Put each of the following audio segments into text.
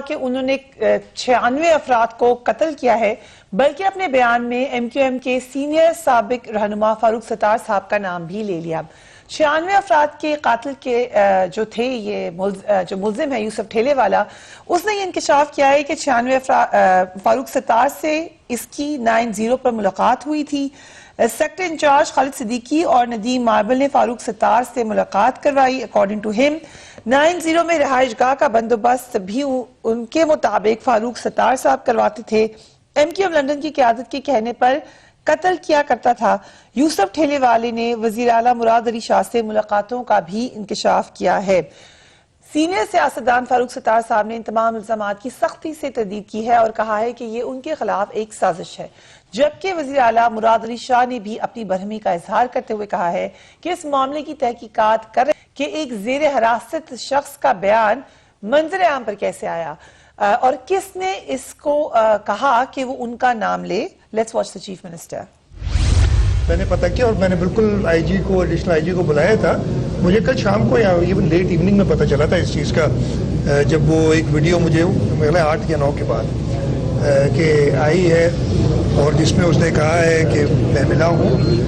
کہ انہوں نے 96 افراد کو قتل کیا ہے، بلکہ اپنے بیان میں ایم کیو ایم کے سینئر سابق رہنما فاروق ستار صاحب کا نام بھی لے لیا۔ 96 افراد کے قاتل کے جو تھے، یہ جو ملزم ہے یوسف ٹھیلے والا، اس نے یہ انکشاف کیا ہے کہ 96 فاروق ستار سے اس کی 90 پر ملاقات ہوئی تھی۔ سیکٹر انچارج خالد صدیقی اور ندیم ماربل نے فاروق ستار سے ملاقات کروائی۔ اکارڈنگ ٹو ہم 90 میں رہائش گاہ کا بندوبست بھی ان کے مطابق فاروق ستار صاحب کرواتے تھے۔ ایم کیو ایم لندن کی قیادت کے کہنے پر قتل کیا کرتا تھا۔ یوسف ٹھیلے والے نے وزیر اعلیٰ مراد علی شاہ سے ملاقاتوں کا بھی انکشاف کیا ہے۔ سینئر سیاستدان فاروق ستار صاحب نے ان تمام الزامات کی سختی سے تردید کی ہے اور کہا ہے کہ یہ ان کے خلاف ایک سازش ہے، جبکہ وزیر اعلیٰ مراد علی شاہ نے بھی اپنی برہمی کا اظہار کرتے ہوئے کہا ہے کہ اس معاملے کی تحقیقات کر رہے کہ ایک زیر حراست شخص کا بیان منظر عام پر کیسے آیا اور کس نے اس کو کہا کہ وہ ان کا نام لے۔ Let's watch the chief minister. میں نے پتہ کیا اور میں نے بالکل آئی جی کو، ایڈیشنل آئی جی کو بلایا تھا۔ مجھے کل شام کو یا ایون لیٹ ایوننگ میں پتہ چلا تھا اس چیز کا، جب وہ ایک ویڈیو مجھے میرے خیال 8 یا 9 کے بعد کہ آئی ہے اور جس میں اس نے کہا ہے کہ میں ملا ہوں۔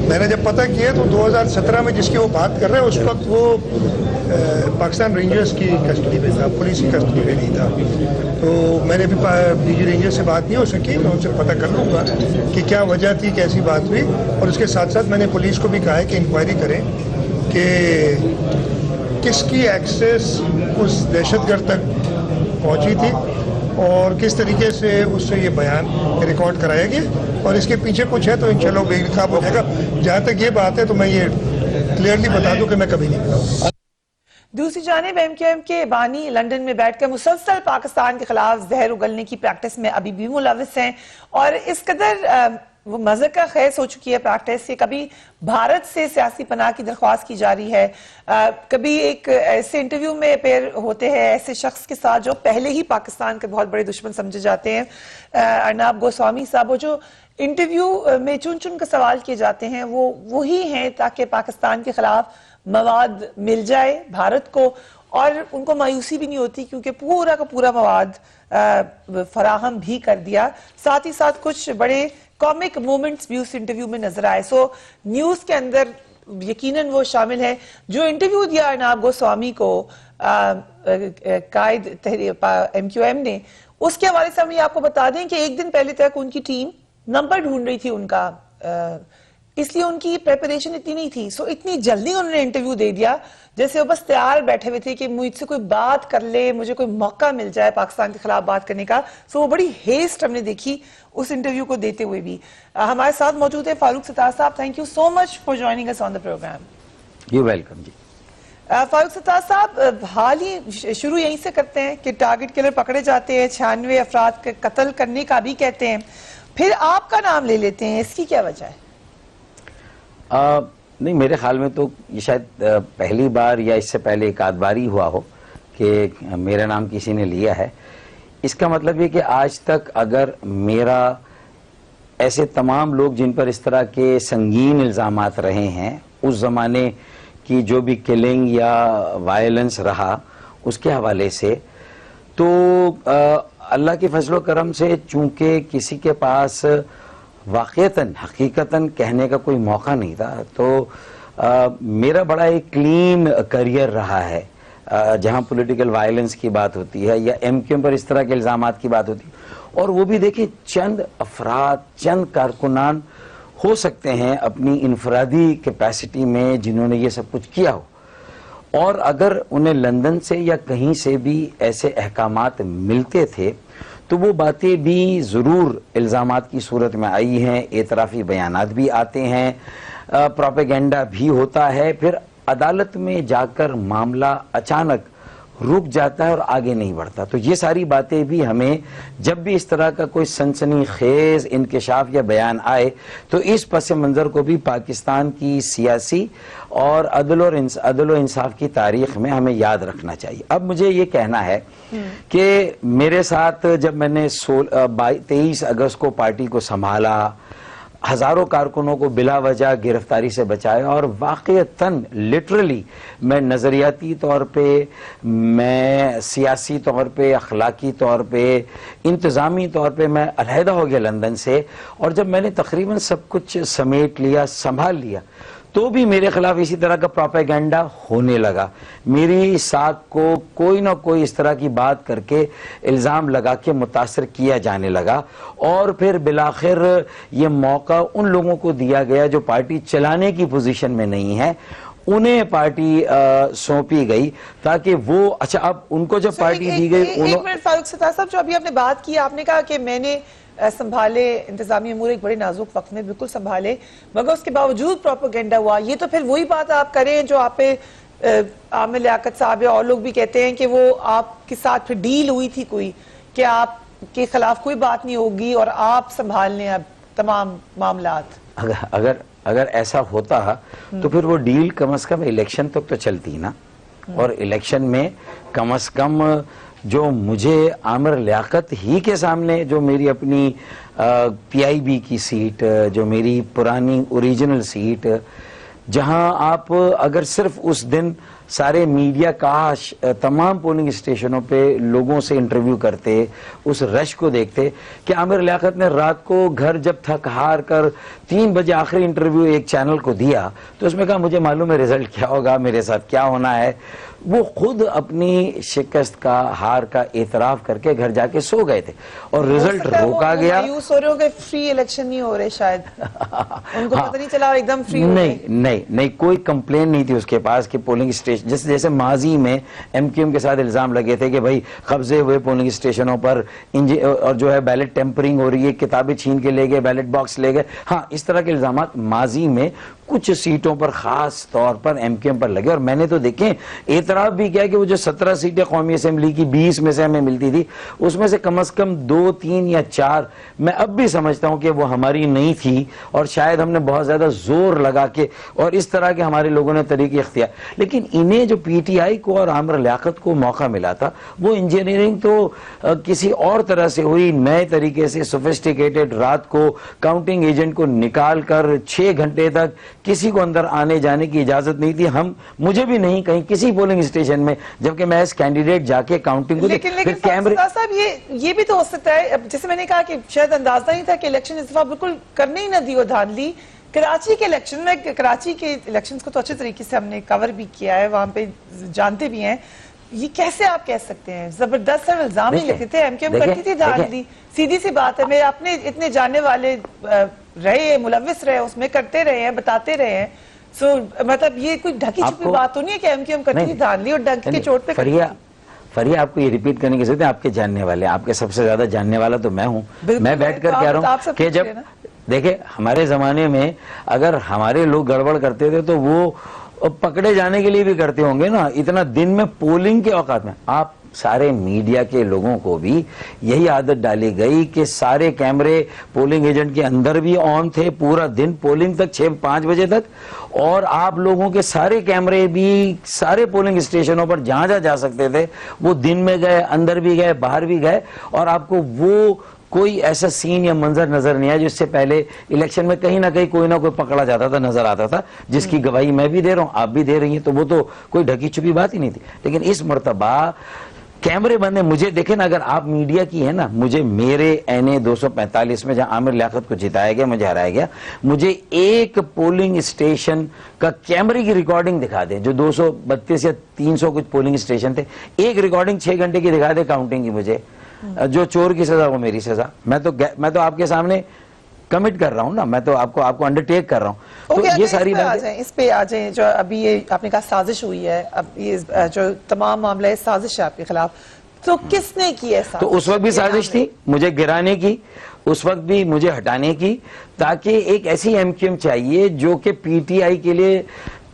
میں نے جب پتہ کیا تو 2017 میں جس کی وہ بات کر رہے ہیں اس وقت وہ پاکستان رینجرز کی کسٹڈی میں تھا، پولیس کی کسٹڈی میں نہیں تھا۔ تو میں نے بھی ڈی جی رینجر سے بات نہیں ہو سکی، میں ان سے پتہ کر لوں گا کہ کیا وجہ تھی، کیسی بات ہوئی، اور اس کے ساتھ ساتھ میں نے پولیس کو بھی کہا ہے کہ انکوائری کریں کہ کس کی ایکسیس اس دہشت گرد تک پہنچی تھی اور کس طریقے سے اس سے یہ بیان ریکارڈ کرایا گیا، اور اس کے پیچھے کچھ ہے تو انشاءاللہ بے نقاب ہو جائے گا۔ جہاں تک یہ بات ہے تو میں یہ کلیئرلی بتا دوں کہ میں کبھی نہیں ملا۔ دوسری جانب ایم کیو ایم کے بانی لندن میں بیٹھ کر مسلسل پاکستان کے خلاف زہر اگلنے کی پریکٹس میں ابھی بھی ملوث ہیں، اور اس قدر وہ مذہق کا خیز ہو چکی ہے پریکٹس کہ کبھی بھارت سے سیاسی پناہ کی درخواست کی جا رہی ہے، کبھی ایک ایسے انٹرویو میں اپیئر ہوتے ہیں ایسے شخص کے ساتھ جو پہلے ہی پاکستان کے بہت بڑے دشمن سمجھے جاتے ہیں، ارناب گوسوامی صاحب، وہ جو انٹرویو میں چن چن کر سوال کیے جاتے ہیں وہ وہی ہیں تاکہ پاکستان کے خلاف مواد مل جائے بھارت کو، اور ان کو مایوسی بھی نہیں ہوتی کیونکہ پورا کا پورا مواد فراہم بھی کر دیا۔ ساتھ ہی ساتھ کچھ بڑے کامک مومنٹس بھی اس انٹرویو میں نظر آئے۔ سو نیوز کے اندر یقیناً وہ شامل ہے جو انٹرویو دیا ارناب گوسوامی کو قائد ایم کیو ایم نے، اس کے حوالے سے ہم یہ آپ کو بتا دیں کہ ایک دن پہلے تک ان کی ٹیم نمبر ڈھونڈ رہی تھی ان کا، اس لیے ان کی پریپریشن اتنی نہیں تھی، سو اتنی جلدی انہوں نے انٹرویو دے دیا جیسے وہ بس تیار بیٹھے ہوئے تھے کہ مجھ سے کوئی بات کر لے، مجھے کوئی موقع مل جائے پاکستان کے خلاف بات کرنے کا۔ سو وہ بڑی ہیسٹ ہم نے دیکھی اس انٹرویو کو دیتے ہوئے بھی۔ ہمارے ساتھ موجود ہے فاروق ستار صاحب، thank you so much for joining us on the program. You welcome جی۔ فاروق ستار صاحب، حال ہی شروع یہیں سے کرتے ہیں کہ ٹارگٹ کلر پکڑے جاتے ہیں، 96 افراد کے قتل کرنے کا بھی کہتے ہیں، پھر آپ کا نام لے لیتے ہیں، اس کی کیا وجہ ہے؟ نہیں، میرے خیال میں تو یہ شاید پہلی بار یا اس سے پہلے ایک آدھ بار ہی ہوا ہو کہ میرا نام کسی نے لیا ہے۔ اس کا مطلب یہ کہ آج تک اگر میرا ایسے تمام لوگ جن پر اس طرح کے سنگین الزامات رہے ہیں، اس زمانے کی جو بھی کلنگ یا وائلنس رہا اس کے حوالے سے، تو اللہ کے فضل و کرم سے چونکہ کسی کے پاس واقعتاً حقیقتاً کہنے کا کوئی موقع نہیں تھا، تو میرا بڑا ایک کلین کریئر رہا ہے جہاں پولیٹیکل وائلنس کی بات ہوتی ہے یا ایم کیو ایم پر اس طرح کے الزامات کی بات ہوتی ہے، اور وہ بھی دیکھیں چند افراد، چند کارکنان ہو سکتے ہیں اپنی انفرادی کیپیسٹی میں جنہوں نے یہ سب کچھ کیا ہو، اور اگر انہیں لندن سے یا کہیں سے بھی ایسے احکامات ملتے تھے تو وہ باتیں بھی ضرور الزامات کی صورت میں آئی ہیں، اعترافی بیانات بھی آتے ہیں، پروپیگنڈا بھی ہوتا ہے، پھر عدالت میں جا کر معاملہ اچانک رک جاتا ہے اور آگے نہیں بڑھتا۔ تو یہ ساری باتیں بھی ہمیں جب بھی اس طرح کا کوئی سنسنی خیز انکشاف یا بیان آئے تو اس پس منظر کو بھی پاکستان کی سیاسی اور عدل و انصاف کی تاریخ میں ہمیں یاد رکھنا چاہیے۔ اب مجھے یہ کہنا ہے کہ میرے ساتھ جب میں نے 23 اگست کو پارٹی کو سنبھالا، ہزاروں کارکنوں کو بلا وجہ گرفتاری سے بچایا، اور واقعتاً لٹرلی میں نظریاتی طور پہ، میں سیاسی طور پہ، اخلاقی طور پہ، انتظامی طور پہ میں علیحدہ ہو گیا لندن سے، اور جب میں نے تقریباً سب کچھ سمیٹ لیا، سنبھال لیا، تو بھی میرے خلاف اسی طرح کا پروپیگنڈا ہونے لگا، میری ساکھ کو کوئی نہ کوئی اس طرح کی بات کر کے الزام لگا کے متاثر کیا جانے لگا، اور پھر بالآخر یہ موقع ان لوگوں کو دیا گیا جو پارٹی چلانے کی پوزیشن میں نہیں ہے، انہیں پارٹی سونپی گئی تاکہ وہ، اچھا اب ان کو جب پارٹی دی گئی، ایک منٹ فاروق ستار صاحب، جو ابھی آپ نے بات کی، آپ نے کہا کہ میں نے سنبھالے انتظامی امور ایک بڑے نازک وقت میں، بالکل سنبھالے، مگر اس کے باوجود پروپیگنڈا ہوا، یہ تو پھر وہی بات آپ کریں جو آپ پہ عامر لیاقت صاحب اور لوگ بھی کہتے ہیں کہ وہ آپ کے ساتھ پھر ڈیل ہوئی تھی کوئی، کہ آپ کے خلاف کوئی بات نہیں ہوگی اور آپ سنبھال لیں اب تمام معاملات۔ اگر ایسا ہوتا تو پھر وہ ڈیل کم از کم الیکشن تک تو چلتی نا، اور الیکشن میں کم از کم جو مجھے عامر لیاقت ہی کے سامنے، جو میری اپنی پی آئی بی کی سیٹ، جو میری پرانی اوریجنل سیٹ، جہاں آپ اگر صرف اس دن سارے میڈیا کاش تمام پولنگ اسٹیشنوں پہ لوگوں سے انٹرویو کرتے، اس رش کو دیکھتے کہ عامر لیاقت نے رات کو گھر جب تھک ہار کر 3 بجے آخری انٹرویو ایک چینل کو دیا تو اس میں کہا مجھے معلوم ہے رزلٹ کیا ہوگا، میرے ساتھ کیا ہونا ہے، وہ خود اپنی شکست کا، ہار کا اعتراف کر کے گھر جا کے سو گئے تھے، اور رزلٹ روکا گیا۔ مایوس ہو رہے ہو کہ فری الیکشن نہیں ہو رہے، شاید ان کو پتہ نہیں چلا اور ایک دم فری ہو گئے۔ نہیں کوئی کمپلین نہیں تھی اس کے پاس کہ پولنگ اسٹیشن، جیسے ماضی میں ایم کیو ایم کے ساتھ الزام لگے تھے کہ بھائی قبضے ہوئے پولنگ اسٹیشنوں پر، اور جو ہے بیلٹ ٹیمپرنگ ہو رہی ہے، کتابیں چھین کے لے گئے، بیلٹ باکس لے گئے، ہاں اس طرح کے الزامات ماضی میں کچھ سیٹوں پر خاص طور پر ایم کیو ایم پر لگے، اور میں نے تو دیکھیں اعتراف بھی کیا کہ وہ جو 17 سیٹیں قومی اسمبلی کی 20 میں سے ہمیں ملتی تھی، اس میں سے کم از کم 2، 3 یا 4 میں اب بھی سمجھتا ہوں کہ وہ ہماری نہیں تھی، اور شاید ہم نے بہت زیادہ زور لگا کے اور اس طرح کے ہمارے لوگوں نے طریقے اختیار، لیکن انہیں جو پی ٹی آئی کو اور عامر لیاقت کو موقع ملا تھا، وہ انجینئرنگ تو کسی اور طرح سے ہوئی، نئے طریقے سے سوفسٹیکیٹڈ، رات کو کاؤنٹنگ ایجنٹ کو نکال کر 6 گھنٹے تک کسی کو اندر آنے جانے کی اجازت نہیں تھی، مجھے بھی نہیں کہیں کسی پولنگ اسٹیشن میں، جبکہ میں ایز کینڈیڈیٹ جا کے کاؤنٹنگ کو، لیکن صاحب یہ بھی تو ہو سکتا ہے، جیسے میں نے کہا کہ شاید اندازہ نہیں تھا کہ الیکشن اس دفعہ بالکل کرنے ہی نہ دی وہ دھاندلی۔ کراچی کے الیکشن میں، کراچی کے الیکشنز کو تو اچھے طریقے سے ہم نے کور بھی کیا ہے، وہاں پہ جانتے بھی ہیں، یہ کیسے آپ کہہ سکتے ہیں؟ زبردست سر الزام ہی لکھتے تھے، ایم کیو ایم کرتی تھی دھاندلی، سیدھی سی بات ہے، میں اپنے اتنے جاننے والے رہے، ملوث رہے، اس میں کرتے رہے ہیں، بتاتے رہے ہیں، سو مطلب یہ کوئی ڈھکی چھپی بات تو نہیں ہے کہ ایم کیو ایم کرتی تھی دھاندلی اور ڈنکی کے چوٹ پہ کرتی تھی۔ فریہ آپ کو یہ ریپیٹ کرنے کی ضرورت ہے، آپ کے جاننے والے، آپ کے سب سے زیادہ جاننے والا تو میں ہوں، میں بیٹھ کر کہہ رہا ہوں کہ جب دیکھیں ہمارے زمانے میں اگر ہمارے لوگ گڑبڑ کرتے تھے تو وہ پکڑے جانے کے لیے بھی کرتے ہوں گے نا، اتنا دن میں پولنگ کے اوقات میں آپ سارے میڈیا کے لوگوں کو بھی یہی عادت ڈالی گئی کہ سارے کیمرے پولنگ ایجنٹ کے اندر بھی آن تھے پورا دن پولنگ تک 6-5 بجے تک، اور آپ لوگوں کے سارے کیمرے بھی سارے پولنگ اسٹیشنوں پر جہاں جا سکتے تھے، وہ دن میں گئے، اندر بھی گئے، باہر بھی گئے، اور آپ کو وہ کوئی ایسا سین یا منظر نظر نہیں آیا جس سے پہلے الیکشن میں کہیں نہ کہیں کوئی نہ کوئی پکڑا جاتا تھا، نظر آتا تھا، جس کی گواہی میں بھی دے رہا ہوں، آپ بھی دے رہی ہیں، تو وہ تو کوئی ڈھکی چھپی بات ہی نہیں تھی۔ لیکن اس مرتبہ کیمرے بند ہیں، مجھے دیکھیں نا، اگر آپ میڈیا کی ہے نا، مجھے میرے این 245 میں جہاں عامر لیاقت کو جتایا گیا، مجھے ہرایا گیا، مجھے ایک پولنگ اسٹیشن کا کیمرے کی ریکارڈنگ دکھا دیں، جو 232 یا 300 کچھ پولنگ اسٹیشن تھے، ایک ریکارڈنگ 6 گھنٹے کی دکھا دے کاؤنٹنگ کی، مجھے جو چور کی سزا وہ میری سزا، میں تو آپ کے سامنے کمٹ کر رہا ہوں نا، میں تو آپ کو انڈرٹیک کر رہا ہوں، تو یہ ساری باتیں اس پہ آ جائیں جو ابھی یہ آپ نے کہا سازش ہوئی ہے، اب یہ جو تمام معاملہ ہے سازش ہے آپ کے خلاف، تو کس نے کی ہے سازش؟ تو اس وقت بھی سازش تھی مجھے گرانے کی، اس وقت بھی مجھے ہٹانے کی، تاکہ ایک ایسی ایم کیو ایم چاہیے جو کہ پی ٹی آئی کے لیے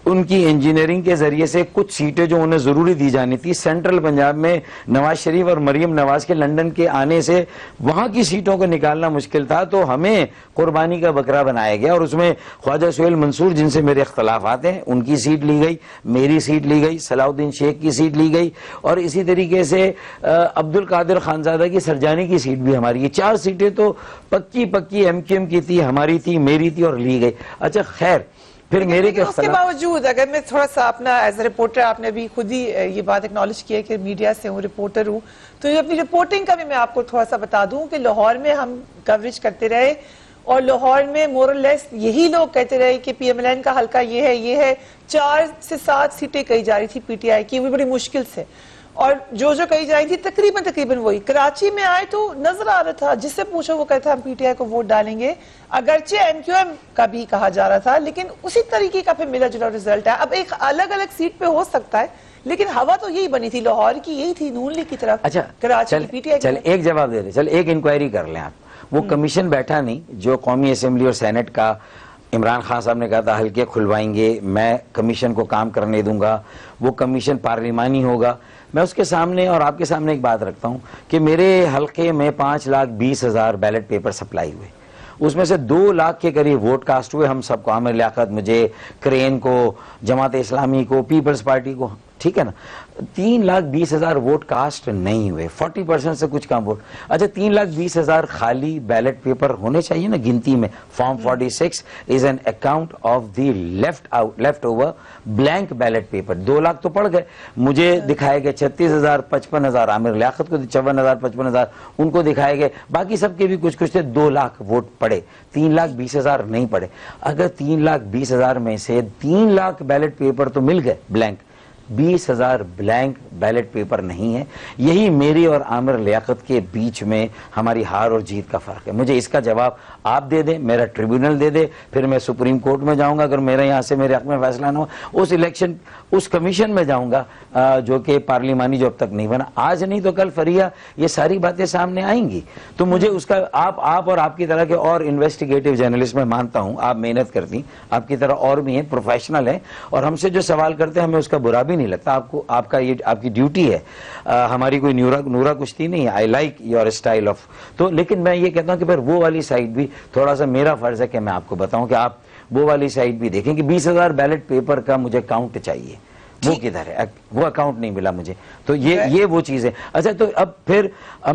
ان کی انجینئرنگ کے ذریعے سے کچھ سیٹیں جو انہیں ضروری دی جانی تھی سینٹرل پنجاب میں نواز شریف اور مریم نواز کے لندن کے آنے سے وہاں کی سیٹوں کو نکالنا مشکل تھا، تو ہمیں قربانی کا بکرا بنایا گیا اور اس میں خواجہ سہیل منصور جن سے میرے اختلافات ہیں ان کی سیٹ لی گئی، میری سیٹ لی گئی، صلاح الدین شیخ کی سیٹ لی گئی، اور اسی طریقے سے عبد القادر خانزادہ کی سرجانی کی سیٹ بھی ہماری ہے۔ 4 سیٹیں تو پکی ایم کیو ایم کی تھی، ہماری تھی، میری تھی اور لی گئی۔ اچھا خیر، پھر میرے کے اس کے باوجود اگر میں تھوڑا سا اپنا ایز اے رپورٹر، آپ نے بھی خود ہی یہ بات اکنالج کی ہے کہ میڈیا سے ہوں، رپورٹر ہوں، تو یہ اپنی رپورٹنگ کا بھی میں آپ کو تھوڑا سا بتا دوں کہ لاہور میں ہم کوریج کرتے رہے اور لاہور میں مور اور لیس یہی لوگ کہتے رہے کہ پی ایم ایل این کا حلقہ یہ ہے 4 سے 7 سیٹیں کہی جا رہی تھی پی ٹی آئی کی، وہ بڑی مشکل سے، اور جو کہی جا رہی تھی تقریباً وہی۔ کراچی میں آئے تو نظر آ رہا تھا، جس سے پوچھو وہ کہتا ہم پی ٹی آئی کو ووٹ ڈالیں گے، اگرچہ ایم کیو ایم کا بھی کہا جا رہا تھا، لیکن اسی طریقے کا پھر ملا جلا رزلٹ ہے۔ اب ایک الگ سیٹ پہ ہو سکتا ہے، لیکن ہوا تو یہی بنی تھی، لاہور کی یہی تھی، نون لیگ کی طرف، کراچی کی پی ٹی آئی۔ چل ایک جواب دے دے، چل ایک انکوائری کر لیں آپ۔ وہ کمیشن بیٹھا نہیں جو قومی اسمبلی اور سینٹ کا عمران خان صاحب نے کہا تھا حلقے کھلوائیں گے، میں کمیشن کو کام کرنے دوں گا، وہ کمیشن پارلیمانی ہوگا۔ میں اس کے سامنے اور آپ کے سامنے ایک بات رکھتا ہوں کہ میرے حلقے میں 5,20,000 بیلٹ پیپر سپلائی ہوئے، اس میں سے 2 لاکھ کے قریب ووٹ کاسٹ ہوئے، ہم سب کو، عامر لیاقت، مجھے، کرین کو، جماعت اسلامی کو، پیپلز پارٹی کو، ٹھیک ہے نا۔ 3,20,000 ووٹ کاسٹ نہیں ہوئے، 40% سے کچھ کم ووٹ۔ اچھا 3,20,000 خالی بیلٹ پیپر ہونے چاہیے نا گنتی میں۔ Form 46 is an account of the left over blank ballot paper. 2 lakh تو پڑ گئے، مجھے دکھائے گئے 36,000 55,000، عامر لیاقت کو 54,000 55,000 ان کو دکھائے گئے، باقی سب کے بھی کچھ تھے۔ 2 لاکھ ووٹ پڑے، 3,20,000 نہیں پڑے۔ اگر 3,20,000 میں سے 3 لاکھ بیلٹ پیپر تو مل گئے بلینک، 20,000 بلینک بیلٹ پیپر نہیں ہے۔ یہی میری اور عامر لیاقت کے بیچ میں ہماری ہار اور جیت کا فرق ہے۔ مجھے اس کا جواب آپ دے دیں، میرا ٹریبیونل دے دے، پھر میں سپریم کورٹ میں جاؤں گا، اگر میرے یہاں سے میرے حق میں فیصلہ نہ ہو، اس کمیشن میں جاؤں گا جو کہ پارلیمانی جو اب تک نہیں بنا۔ آج نہیں تو کل فریہ یہ ساری باتیں سامنے آئیں گی، تو مجھے اس کا آپ اور آپ کی طرح کے اور انویسٹیگیٹو جرنلسٹ میں مانتا ہوں، آپ محنت کرتی، آپ کی طرح اور بھی ہیں، پروفیشنل ہیں، اور ہم سے جو سوال کرتے ہیں ہمیں اس کا برا بھی نہیں لگتا۔ آپ کو آپ کی ڈیوٹی ہے، ہماری کوئی نورا کشتی نہیں ہے۔ I like your style of, تو لیکن میں یہ کہتا ہوں کہ پھر وہ والی سائڈ بھی تھوڑا سا میرا فرض ہے کہ میں آپ کو بتاؤں کہ آپ وہ والی سائڈ بھی دیکھیں کہ 20,000 بیلٹ پیپر کا مجھے کاؤنٹ چاہیے، وہ کدھر ہے؟ وہ اکاؤنٹ نہیں ملا مجھے، تو یہ وہ چیز ہے۔ اچھا تو اب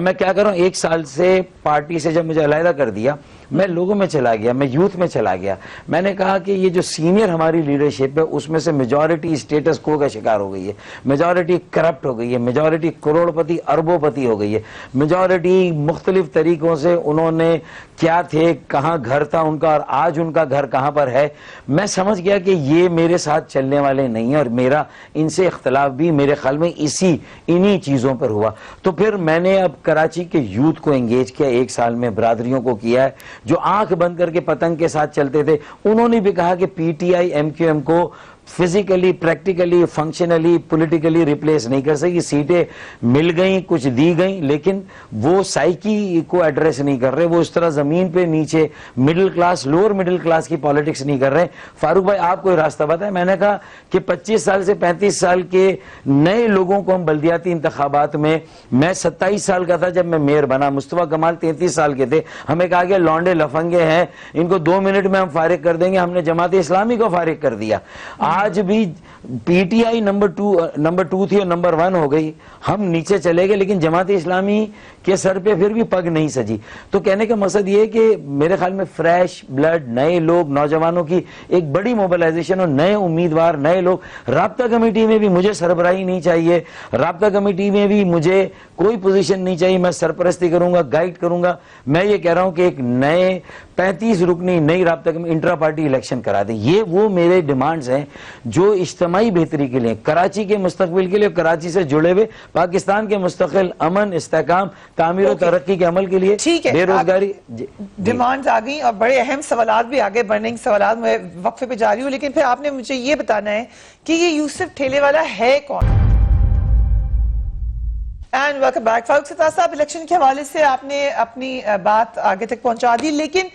میں کیا کروں، 1 سال سے پارٹی سے جب مجھے علیحدہ کر دیا، میں لوگوں میں چلا گیا، میں یوتھ میں چلا گیا، میں نے کہا کہ یہ جو سینئر ہماری لیڈرشپ ہے اس میں سے میجورٹی اسٹیٹس کو کا شکار ہو گئی ہے، میجورٹی کرپٹ ہو گئی ہے، میجورٹی کروڑ پتی اربوں پتی ہو گئی ہے، میجورٹی مختلف طریقوں سے انہوں نے کیا تھے، کہاں گھر تھا ان کا اور آج ان کا گھر کہاں پر ہے۔ میں سمجھ گیا کہ یہ میرے ساتھ چلنے والے نہیں ہیں، اور میرا ان سے اختلاف بھی میرے خیال میں انہی چیزوں پر ہوا۔ تو پھر میں نے اب کراچی کے یوتھ کو انگیج کیا، 1 سال میں برادریوں کو کیا ہے جو آنکھ بند کر کے پتنگ کے ساتھ چلتے تھے، انہوں نے بھی کہا کہ P T I M Q M کو physically, practically, functionally, politically replace نہیں کر سکی۔ سیٹیں مل گئیں، کچھ دی گئیں، لیکن وہ سائیکی کو ایڈریس نہیں کر رہے، وہ اس طرح زمین پہ نیچے middle class, lower middle class کی پالیٹکس نہیں کر رہے۔ فاروق بھائی آپ کوئی راستہ بتائیں۔ میں نے کہا کہ 25 سال سے 35 سال کے نئے لوگوں کو ہم بلدیاتی انتخابات میں 27 سال کا تھا جب میں میئر بنا، مصطفیٰ کمال 33 سال کے تھے، ہمیں کہا گیا لونڈے لفنگے ہیں، ان کو 2 منٹ میں ہم فارغ کر دیں گے، ہم نے جماعت اسلامی کو فارغ کر دیا۔ آج بھی پی ٹی آئی نمبر 2 تھی اور نمبر 1 ہو گئی، ہم نیچے چلے گئے، لیکن جماعت اسلامی کے سر پہ پھر بھی پگ نہیں سجی۔ تو کہنے کا مقصد یہ ہے کہ میرے خیال میں فریش بلڈ، نئے لوگ، نوجوانوں کی ایک بڑی موبلائزیشن اور نئے امیدوار، نئے لوگ۔ رابطہ کمیٹی میں بھی مجھے سربراہی نہیں چاہیے، رابطہ کمیٹی میں بھی مجھے کوئی پوزیشن نہیں چاہیے، میں سرپرستی کروں گا، گائیڈ کروں گا۔ میں یہ کہہ رہا ہوں کہ ایک نئے 35 رکنی نئی رابطہ کمیٹی انٹرا پارٹی الیکشن کرا دیں۔ یہ وہ میرے ڈیمانڈز ہیں جو اجتماعی بہتری کے لیے، کراچی کے مستقبل کے لیے، کراچی سے جڑے ہوئے پاکستان کے مستقل امن، استحکام، تعمیر و ترقی کے عمل کے لیے، بے روزگاری ڈیمانڈز آ گئی اور بڑے اہم سوالات بھی آگے، برننگ سوالات۔ میں وقفے پہ جا رہی ہوں، لیکن پھر آپ نے مجھے یہ بتانا ہے کہ یہ یوسف ٹھیلے والا ہے کون؟ And welcome back. Farooq Sattar صاحب، الیکشن کے حوالے سے آپ نے اپنی بات آگے تک پہنچا دی، لیکن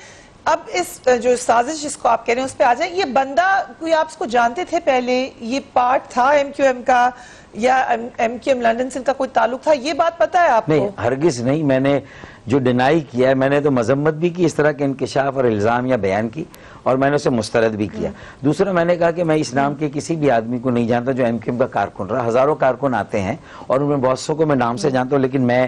اب اس جو سازش جس کو آپ کہہ رہے ہیں اس پہ آ جائیں. یہ بندہ کوئی آپ اس کو جانتے تھے پہلے, یہ پارٹ تھا ایم کیو ایم کا, یا ایم کیو ایم لنڈن سے ان کا کوئی تعلق تھا, یہ بات پتہ ہے آپ کو؟ نہیں, ہرگز نہیں. میں نے جو ڈینائی کیا ہے, میں نے تو مذمت بھی کی اس طرح کے انکشاف اور الزام یا بیان کی, اور میں نے اسے مسترد بھی کیا. دوسرا میں نے کہا کہ میں اس نام کے کسی بھی آدمی کو نہیں جانتا جو ایم کیو ایم کا کارکن رہا. ہزاروں کارکن آتے ہیں اور ان میں بہت سو کو میں نام سے جانتا ہوں, لیکن میں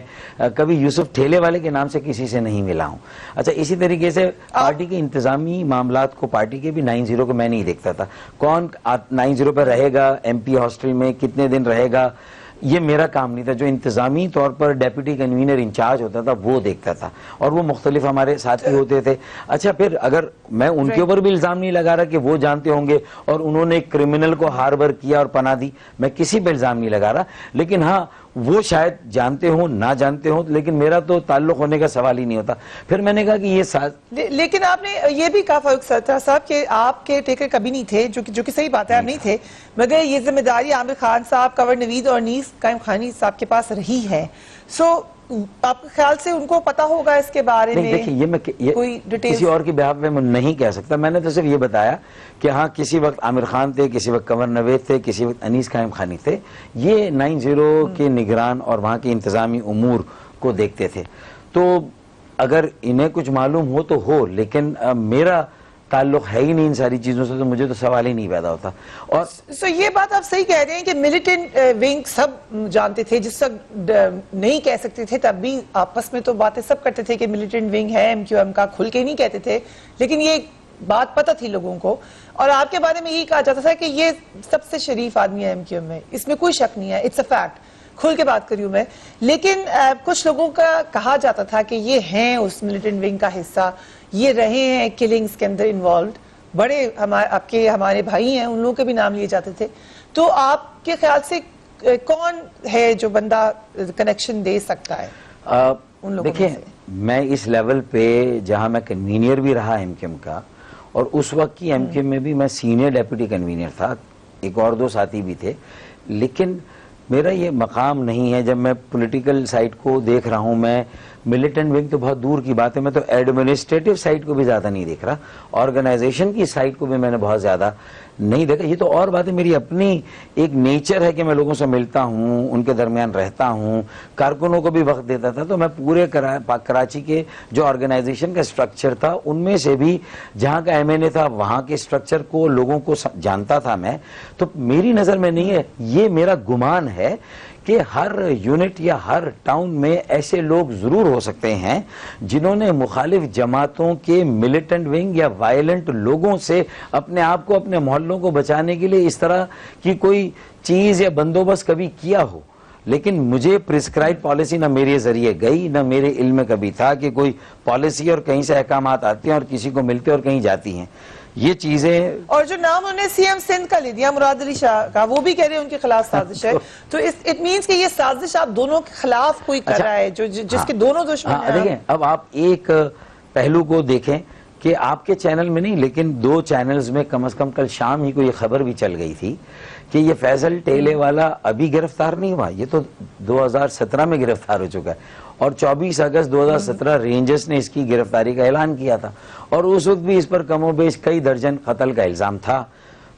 کبھی یوسف ٹھیلے والے کے نام سے کسی سے نہیں ملا ہوں. اچھا, اسی طریقے سے پارٹی کے انتظامی معاملات کو, پارٹی کے بھی 9-0 کو میں نہیں دیکھتا تھا. کون 9-0 پر رہے گا, ایم پی ہاسٹل میں کتنے دن رہے گا, یہ میرا کام نہیں تھا. جو انتظامی طور پر ڈیپٹی کنوینر انچارج ہوتا تھا وہ دیکھتا تھا, اور وہ مختلف ہمارے ساتھی ہوتے تھے. اچھا, پھر اگر میں ان کے اوپر بھی الزام نہیں لگا رہا کہ وہ جانتے ہوں گے اور انہوں نے ایک کرمنل کو ہاربر کیا اور پناہ دی, میں کسی پہ الزام نہیں لگا رہا, لیکن ہاں وہ شاید جانتے ہوں نہ جانتے ہوں, لیکن میرا تو تعلق ہونے کا سوال ہی نہیں ہوتا. پھر میں نے کہا کہ یہ لیکن آپ نے یہ بھی کہا فاروق ستار صاحب کہ آپ کے ٹیکر کبھی نہیں تھے, جو کہ صحیح بات ہے, آپ نہیں تھے, مگر یہ ذمہ داری عامر خان صاحب, کنور نوید اور نیس قائم خانی صاحب کے پاس رہی ہے. سو آپ کے خیال سے ان کو پتا ہوگا اس کے بارے میں؟ دیکھیں, یہ کوئی ڈیٹیل کسی اور کی بہاف میں میں نہیں کہہ سکتا. میں نے تو صرف یہ بتایا کہ ہاں کسی وقت عامر خان تھے, کسی وقت کنور نوید تھے, کسی وقت انیس قائم خانی تھے. یہ 9-0 کے نگران اور وہاں کے انتظامی امور کو دیکھتے تھے. تو اگر انہیں کچھ معلوم ہو تو ہو, لیکن میرا تعلق ہے ہی نہیں ان ساری چیزوں سے, تو مجھے تو سوال ہی نہیں پیدا ہوتا. اور یہ بات آپ صحیح کہہ رہے ہیں کہ ملیٹنٹ ونگ سب جانتے تھے, جس وقت نہیں کہہ سکتے تھے تب بھی آپس میں تو باتیں سب کرتے تھے کہ ملیٹنٹ ونگ ہے ایم کیو ایم کا, کھل کے نہیں کہتے تھے, لیکن یہ بات پتہ تھی لوگوں کو. اور آپ کے بارے میں یہی کہا جاتا تھا کہ یہ سب سے شریف آدمی ہے ایم کیو ایم میں, اس میں کوئی شک نہیں ہے, اٹس اے فیکٹ. کھل کے بات کری ہوں میں. لیکن کچھ لوگوں کا کہا جاتا تھا کہ یہ ہیں اس ملیٹنٹ ونگ کا حصہ, یہ رہے ہیں کلنگز کے اندر انوالوڈ, بڑے آپ کے ہمارے بھائی ہیں, ان لوگوں کے بھی نام لیے جاتے تھے. تو آپ کے خیال سے کون ہے جو بندہ کنیکشن دے سکتا ہے ان لوگوں میں سے؟ دیکھیں, میں اس لیول پہ جہاں میں کنوینئر بھی رہا ایم کیو ایم کا, اور اس وقت کی ایم کیو ایم میں بھی میں سینئر ڈیپٹی کنوینئر تھا, ایک اور 2 ساتھی بھی تھے, لیکن میرا یہ مقام نہیں ہے. جب میں پولیٹیکل سائٹ کو دیکھ رہا ہوں, میں ملیٹنٹ ونگ تو بہت دور کی بات ہے, میں تو ایڈمنسٹریٹو سائٹ کو بھی زیادہ نہیں دیکھ رہا, آرگنائزیشن کی سائٹ کو بھی میں نے بہت زیادہ نہیں دیکھا. یہ تو اور بات ہے, میری اپنی ایک نیچر ہے کہ میں لوگوں سے ملتا ہوں, ان کے درمیان رہتا ہوں, کارکنوں کو بھی وقت دیتا تھا. تو میں پورے کراچی کے جو آرگنائزیشن کا سٹرکچر تھا, ان میں سے بھی جہاں کا ایم این اے تھا وہاں کے سٹرکچر کو, لوگوں کو جانتا تھا میں. تو میری نظر میں نہیں ہے, یہ میرا گمان ہے کہ ہر یونٹ یا ہر ٹاؤن میں ایسے لوگ ضرور ہو سکتے ہیں جنہوں نے مخالف جماعتوں کے ملیٹنٹ ونگ یا وائلنٹ لوگوں سے اپنے آپ کو, اپنے محلوں کو بچانے کے لیے اس طرح کی کوئی چیز یا بندوبست کبھی کیا ہو. لیکن مجھے پرسکرائب پالیسی نہ میرے ذریعے گئی, نہ میرے علم میں کبھی تھا کہ کوئی پالیسی اور کہیں سے احکامات آتے ہیں اور کسی کو ملتے اور کہیں جاتی ہیں. یہ چیزیں, اور جو نام انہوں نے سی ایم سندھ کا لے دیا مراد علی شاہ کا, وہ بھی کہہ رہے ہیں ان کے خلاف سازش ہے. تو اٹ مینس کہ یہ سازش آپ دونوں کے خلاف کوئی کر رہا ہے, جس کے دونوں دشمن ہیں. دیکھیں, اب آپ ایک پہلو کو دیکھیں کہ آپ کے چینل میں نہیں, لیکن 2 چینلز میں کم از کم کل شام ہی کو یہ خبر بھی چل گئی تھی کہ یہ فیصل ٹیلے والا ابھی گرفتار نہیں ہوا, یہ تو 2017 میں گرفتار ہو چکا ہے, اور 24 اگست 2017 رینجرز نے اس کی گرفتاری کا اعلان کیا تھا, اور اس وقت بھی اس پر کم و بیش کئی درجن قتل کا الزام تھا.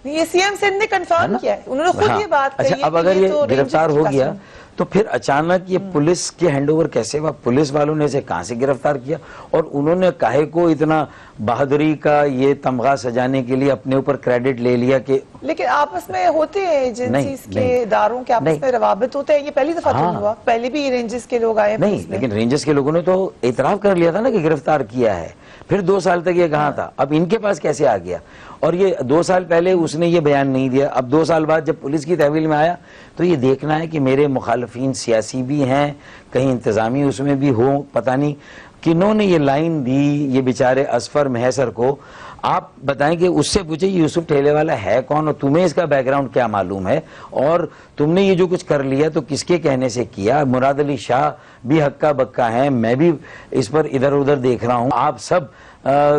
یہ سی ایم سندھ نے کنفرم کیا ہے, انہوں نے خود یہ بات کہی ہے. اچھا, اب اگر یہ گرفتار ہو گیا تو پھر اچانک یہ پولیس کے ہینڈ اوور کیسے ہوا؟ پولیس والوں نے اسے کہاں سے گرفتار کیا, اور انہوں نے کاہے کو اتنا بہادری کا یہ تمغہ سجانے کے لیے اپنے اوپر کریڈٹ لے لیا کہ, لیکن آپس میں ہوتے ہیں ایجنسیز کے اداروں کے آپس میں روابط ہوتے ہیں. یہ پہلی دفعہ تو ہوا, پہلے بھی رینجرز کے لوگ آئے نہیں, لیکن رینجرز کے لوگوں نے تو اعتراف کر لیا تھا نا کہ گرفتار کیا ہے. پھر 2 سال تک یہ کہاں تھا, اب ان کے پاس کیسے آ گیا؟ اور یہ 2 سال پہلے اس نے یہ بیان نہیں دیا, اب 2 سال بعد جب پولیس کی تحویل میں آیا تو یہ دیکھنا ہے کہ میرے مخالفین سیاسی بھی ہیں, کہیں انتظامی اس میں بھی ہوں, پتہ نہیں کنہوں نے یہ لائن دی یہ بیچارے اسفر محسر کو. آپ بتائیں کہ اس سے پوچھیں یوسف ٹھیلے والا ہے کون, اور تمہیں اس کا بیک گراؤنڈ کیا معلوم ہے, اور تم نے یہ جو کچھ کر لیا تو کس کے کہنے سے کیا؟ مراد علی شاہ بھی ہکا بکا ہیں, میں بھی اس پر ادھر ادھر دیکھ رہا ہوں. آپ سب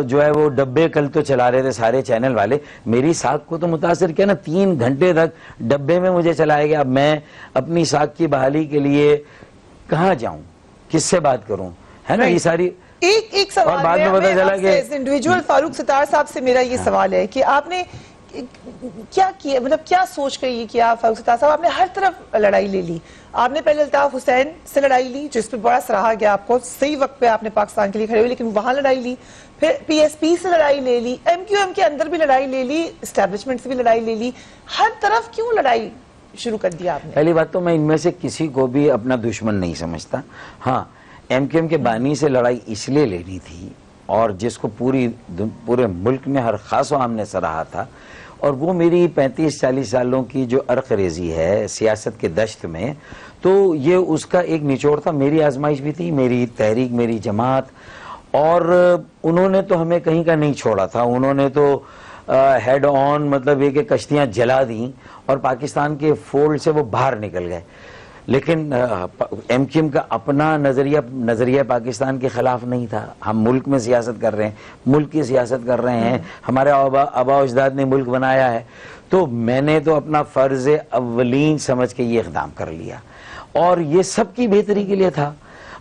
جو ہے وہ ڈبے کل تو چلا رہے تھے سارے چینل والے, میری ساکھ کو تو متاثر کیا نا, 3 گھنٹے تک ڈبے میں مجھے چلایا گیا. اب میں اپنی ساکھ کی بحالی کے لیے کہاں جاؤں, کس سے بات کروں, ہے نا؟ یہ ساری ایک سوال اور بعد میں پتہ چلا کہ انڈیویجول فاروق ستار صاحب سے میرا یہ سوال ہے کہ آپ نے کیا کیا, مطلب کیا سوچ کر یہ کیا فاروق ستار صاحب؟ آپ نے ہر طرف لڑائی لے لی. آپ نے پہلے الطاف حسین سے لڑائی لی جس پہ بڑا سراہا گیا آپ کو, صحیح وقت پہ آپ نے پاکستان کے لیے کھڑے ہوئے, لیکن وہاں لڑائی لی. پھر پی ایس پی سے لڑائی لے لی, ایم کیو ایم کے اندر بھی لڑائی لے لی, اسٹیبلشمنٹ سے بھی لڑائی لے لی. ہر طرف کیوں لڑائی شروع کر دیا آپ نے؟ پہلی بات تو میں ان میں سے کسی کو بھی اپنا دشمن نہیں سمجھتا. ہاں, ایم کیو ایم کے بانی سے لڑائی اس لیے لینی تھی, اور جس کو پورے ملک میں ہر خاص و عام نے سراہا تھا, اور وہ میری 35-40 سالوں کی جو عرق ریزی ہے سیاست کے دشت میں, تو یہ اس کا ایک نچوڑ تھا. میری آزمائش بھی تھی, میری تحریک, میری جماعت, اور انہوں نے تو ہمیں کہیں کا نہیں چھوڑا تھا. انہوں نے تو ہیڈ آن, مطلب یہ کہ کشتیاں جلا دیں اور پاکستان کے فولڈ سے وہ باہر نکل گئے. لیکن ایم کیو ایم کا اپنا نظریہ پاکستان کے خلاف نہیں تھا. ہم ملک میں سیاست کر رہے ہیں, ملک کی سیاست کر رہے ہیں, ہمارے آبا اجداد نے ملک بنایا ہے, تو میں نے تو اپنا فرض اولین سمجھ کے یہ اقدام کر لیا, اور یہ سب کی بہتری کے لیے تھا.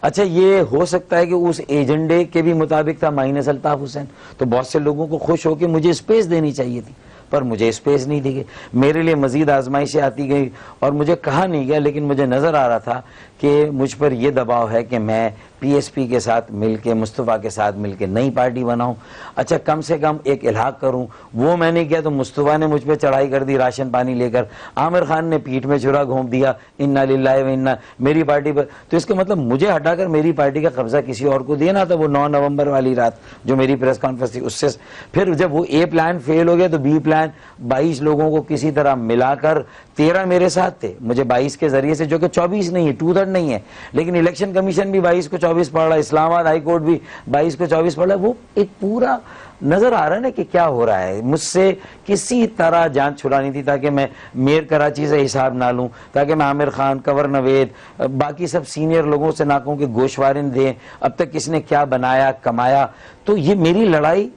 اچھا, یہ ہو سکتا ہے کہ اس ایجنڈے کے بھی مطابق تھا مائنس الطاف حسین, تو بہت سے لوگوں کو خوش ہو کے مجھے اسپیس دینی چاہیے تھی, پر مجھے اسپیس نہیں دی گئی. میرے لیے مزید آزمائشیں آتی گئی, اور مجھے کہا نہیں گیا, لیکن مجھے نظر آ رہا تھا کہ مجھ پر یہ دباؤ ہے کہ میں پی ایس پی کے ساتھ مل کے, مصطفیٰ کے ساتھ مل کے نئی پارٹی بناؤں. اچھا, کم سے کم ایک الحاق کروں. وہ میں نے کیا تو مصطفیٰ نے مجھ پہ چڑھائی کر دی راشن پانی لے کر, عامر خان نے پیٹھ میں چھرا گھونپ دیا, انا للہ و انا, میری پارٹی پر. تو اس کا مطلب مجھے ہٹا کر میری پارٹی کا قبضہ کسی اور کو دینا تھا. وہ 9 نومبر والی رات جو میری پریس کانفرنس تھی, اس سے پھر جب وہ اے پلان فیل ہو گیا تو بی پلان 22 لوگوں کو کسی طرح ملا کر, 13 میرے ساتھ تھے, مجھے 22 کے ذریعے سے, جو کہ 24 نہیں ہے, 2/3 نہیں ہے, لیکن الیکشن کمیشن بھی 22 کو 24 پڑھ رہا ہے, اسلام آباد ہائی کورٹ بھی 22 کو 24 پڑھ رہا ہے. وہ ایک پورا نظر آ رہا ہے نا کہ کیا ہو رہا ہے. مجھ سے کسی طرح جان چھڑانی تھی تاکہ میں میر کراچی سے حساب نہ لوں, تاکہ میں عامر خان, کنور نوید, باقی سب سینئر لوگوں سے نہ کہوں کہ گوشوارن دیں اب تک کس نے کیا بنایا کمایا. تو یہ میری لڑائی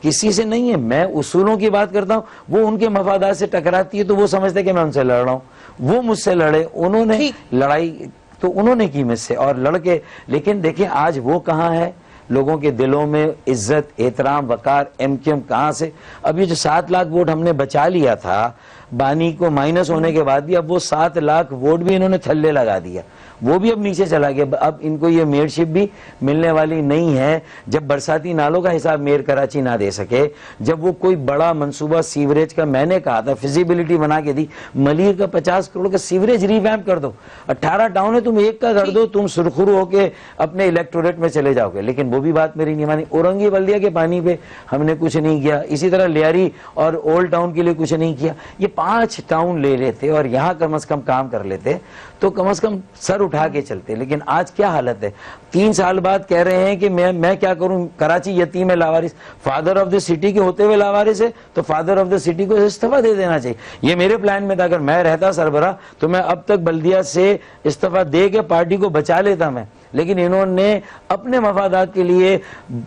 کسی سے نہیں ہے, میں اصولوں کی بات کرتا ہوں. وہ ان کے مفادات سے ٹکراتی ہے تو وہ سمجھتے ہیں کہ میں ان سے لڑ رہا ہوں. وہ مجھ سے لڑے, انہوں نے لڑائی تو انہوں نے کی مجھ سے اور لڑ کے. لیکن دیکھیں آج وہ کہاں ہے, لوگوں کے دلوں میں عزت, احترام, وقار. ایم کیو ایم کہاں سے؟ اب یہ جو 7 لاکھ ووٹ ہم نے بچا لیا تھا بانی کو مائنس ہونے کے بعد بھی, اب وہ 7 لاکھ ووٹ بھی انہوں نے تھلے لگا دیا, وہ بھی اب نیچے چلا گیا. اب ان کو یہ میئر شپ بھی ملنے والی نہیں ہے. جب برساتی نالوں کا حساب میئر کراچی نہ دے سکے, جب وہ کوئی بڑا منصوبہ سیوریج کا میں نے کہا تھا, فیزیبلٹی بنا کے دی, ملیر کا 50 کروڑ کا سیوریج ریویمپ کر دو, 18 ٹاؤن ہے, تم ایک کا کر دو, تم سرخرو ہو کے اپنے الیکٹوریٹ میں چلے جاؤ گے. لیکن وہ بھی بات میری نہیں مانی. اورنگی بلدیہ کے پانی پہ ہم نے کچھ نہیں کیا, اسی طرح لیاری اور اولڈ ٹاؤن کے لیے کچھ نہیں کیا. یہ 5 ٹاؤن لے لیتے اور یہاں کم از کم کام کر لیتے تو کم از کم سر اٹھا کے چلتے. لیکن آج کیا حالت ہے, 3 سال بعد کہہ رہے ہیں کہ میں کیا کروں, کراچی یتیم ہے, لاوارث. فادر آف دا سٹی کے ہوتے ہوئے لاوارث ہے تو فادر آف دا سٹی کو استعفیٰ دے دینا چاہیے. یہ میرے پلان میں تھا, اگر میں رہتا سربراہ تو میں اب تک بلدیہ سے استعفیٰ دے کے پارٹی کو بچا لیتا میں. لیکن انہوں نے اپنے مفادات کے لیے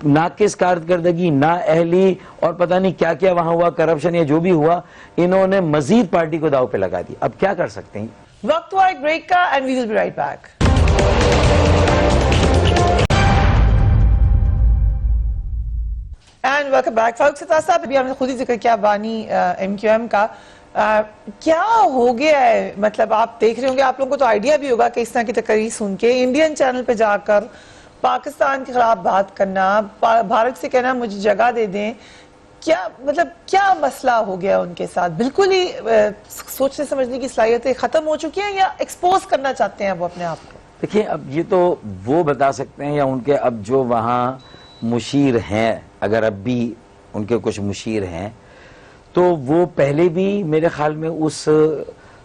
ناقص کارکردگی, نااہلی اور پتہ نہیں کیا کیا وہاں ہوا, کرپشن یا جو بھی ہوا, انہوں نے مزید پارٹی کو داؤ پہ لگا دیا. اب کیا کر سکتے ہیں؟ وقت ہوا ایک بریک کا, and we will be right back. And welcome back. Farooq Sattar صاحب, ابھی ہم نے خود ہی ذکر کیا بانی ایم کیو ایم کا. کیا ہو گیا ہے, مطلب آپ دیکھ رہے ہوں گے, آپ لوگوں کو تو آئیڈیا بھی ہوگا کہ اس طرح کی تقریر سن کے انڈین چینل پہ جا کر پاکستان کے خلاف بات کرنا, بھارت سے کہنا مجھے جگہ دے دیں, کیا مطلب کیا مسئلہ ہو گیا ان کے ساتھ؟ بالکل ہی سوچنے سمجھنے کی صلاحیتیں ختم ہو چکی ہیں یا ایکسپوز کرنا چاہتے ہیں وہ اپنے آپ کو؟ دیکھیں, اب یہ تو وہ بتا سکتے ہیں یا ان کے اب جو وہاں مشیر ہیں, اگر اب بھی ان کے کچھ مشیر ہیں تو وہ پہلے بھی میرے خیال میں اس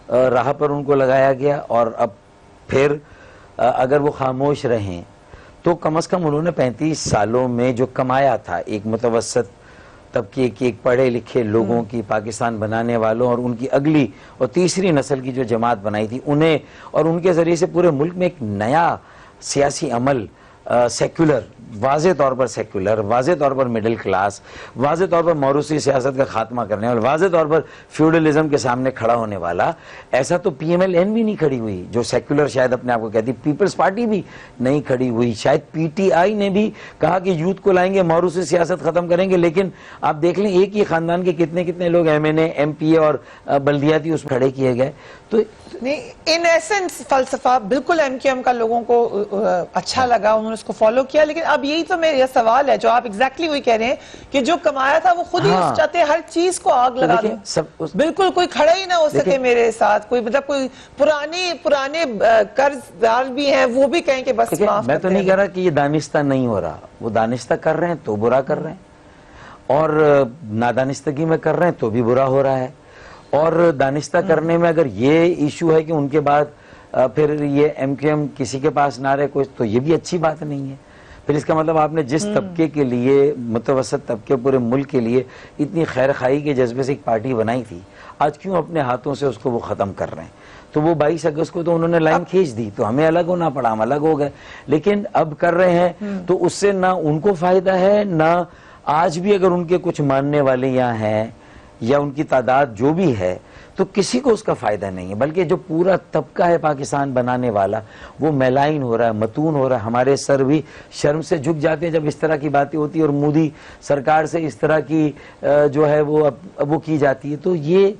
راہ پر ان کو لگایا گیا, اور اب پھر اگر وہ خاموش رہیں تو کم از کم انہوں نے 35 سالوں میں جو کمایا تھا ایک متوسط طبقے کی, ایک پڑھے لکھے لوگوں کی, پاکستان بنانے والوں اور ان کی اگلی اور تیسری نسل کی جو جماعت بنائی تھی انہیں, اور ان کے ذریعے سے پورے ملک میں ایک نیا سیاسی عمل سیکولر، واضح طور پر سیکولر، واضح طور پر مڈل کلاس، واضح طور پر موروثی سیاست کا خاتمہ کرنے والا، واضح طور پر فیوڈلزم کے سامنے کھڑا ہونے والا، ایسا تو پی ایم ایل این بھی نہیں کھڑی ہوئی جو سیکولر شاید اپنے آپ کو کہتی، پیپلز پارٹی بھی نہیں کھڑی ہوئی، شاید پی ٹی آئی نے بھی کہا کہ یوتھ کو لائیں گے، موروثی سیاست ختم کریں گے، لیکن آپ دیکھ لیں ایک ہی خاندان کے کتنے لوگ ایم این اے، ایم پی اے اور بلدیاتی اس میں کھڑے کیے گئے. تو ان ایسنس فلسفہ بالکل ایم کیو ایم کا لوگوں کو اچھا لگا، انہوں نے اس کو فالو کیا، لیکن اب یہی تو میرا سوال ہے جو آپ ایگزیکٹلی وہی کہہ رہے ہیں کہ جو کمایا تھا وہ خود ہی چاہتے ہیں ہر چیز کو آگ لگا دیں، بالکل کوئی کھڑا ہی نہ ہو سکے میرے ساتھ، کوئی مطلب کوئی پرانے قرض دار بھی ہیں وہ بھی کہیں کہ بس معاف کرتے ہیں. میں تو نہیں کہہ رہا کہ یہ دانستہ نہیں ہو رہا، وہ دانستہ کر رہے ہیں تو برا کر رہے ہیں، اور نادانستگی میں کر رہے ہیں تو بھی برا ہو رہا ہے. اور دانستہ کرنے میں اگر یہ ایشو ہے کہ ان کے بعد پھر یہ ایم کیو ایم کسی کے پاس نہ رہے کوئی، تو یہ بھی اچھی بات نہیں ہے. پھر اس کا مطلب آپ نے جس طبقے کے لیے، متوسط طبقے پورے ملک کے لیے اتنی خیر خواہی کے جذبے سے ایک پارٹی بنائی تھی، آج کیوں اپنے ہاتھوں سے اس کو وہ ختم کر رہے ہیں؟ تو وہ 22 اگست کو تو انہوں نے لائن کھینچ دی، تو ہمیں الگ ہونا پڑا، ہم الگ ہو گئے، لیکن اب کر رہے ہیں تو اس سے نہ ان کو فائدہ ہے، نہ آج بھی اگر ان کے کچھ ماننے والے یہاں ہیں یا ان کی تعداد جو بھی ہے تو کسی کو اس کا فائدہ نہیں ہے، بلکہ جو پورا طبقہ ہے پاکستان بنانے والا وہ میلائن ہو رہا ہے، متون ہو رہا ہے. ہمارے سر بھی شرم سے جھک جاتے ہیں جب اس طرح کی باتیں ہوتی ہیں، اور مودی سرکار سے اس طرح کی جو ہے وہ کی جاتی ہے. تو یہ